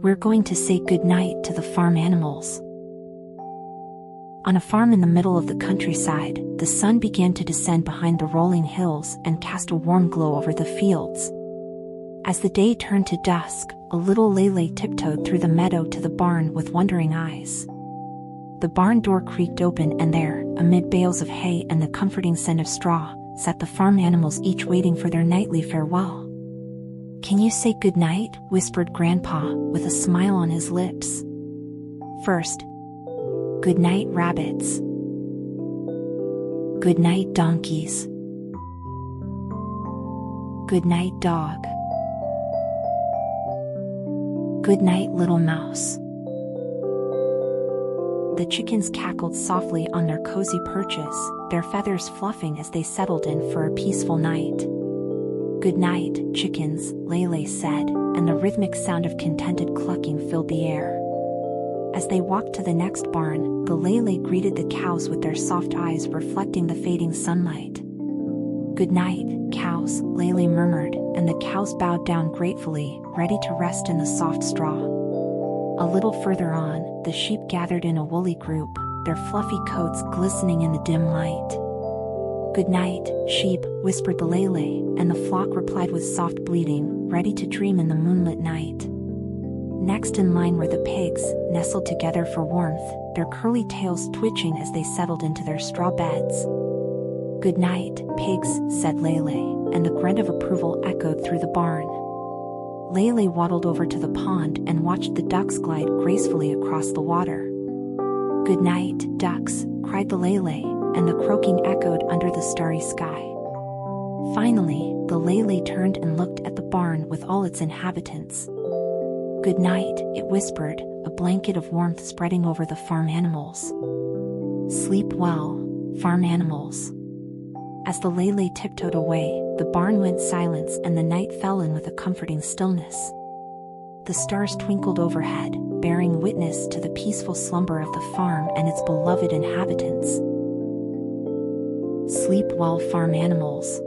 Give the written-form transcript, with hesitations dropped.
We're going to say goodnight to the farm animals. On a farm in the middle of the countryside, the sun began to descend behind the rolling hills and cast a warm glow over the fields. As the day turned to dusk, a little Lele tiptoed through the meadow to the barn with wondering eyes. The barn door creaked open, and there, amid bales of hay and the comforting scent of straw, sat the farm animals, each waiting for their nightly farewell. "Can you say goodnight?" whispered Grandpa, with a smile on his lips. "First, goodnight, rabbits. Goodnight, donkeys. Goodnight, dog. Goodnight, little mouse." The chickens cackled softly on their cozy perches, their feathers fluffing as they settled in for a peaceful night. "Good night, chickens," Lele said, and the rhythmic sound of contented clucking filled the air. As they walked to the next barn, the Lele greeted the cows with their soft eyes reflecting the fading sunlight. "Good night, cows," Lele murmured, and the cows bowed down gratefully, ready to rest in the soft straw. A little further on, the sheep gathered in a woolly group, their fluffy coats glistening in the dim light. "Good night, sheep," whispered the Lele, and the flock replied with soft bleating, ready to dream in the moonlit night. Next in line were the pigs, nestled together for warmth, their curly tails twitching as they settled into their straw beds. "Good night, pigs," said Lele, and the grunt of approval echoed through the barn. Lele waddled over to the pond and watched the ducks glide gracefully across the water. "Good night, ducks," cried the Lele, and the croaking echoed under the starry sky. Finally, the Lele turned and looked at the barn with all its inhabitants. "Good night," it whispered, a blanket of warmth spreading over the farm animals. "Sleep well, farm animals." As the Lele tiptoed away, the barn went silent and the night fell in with a comforting stillness. The stars twinkled overhead, bearing witness to the peaceful slumber of the farm and its beloved inhabitants. Sleep well, farm animals.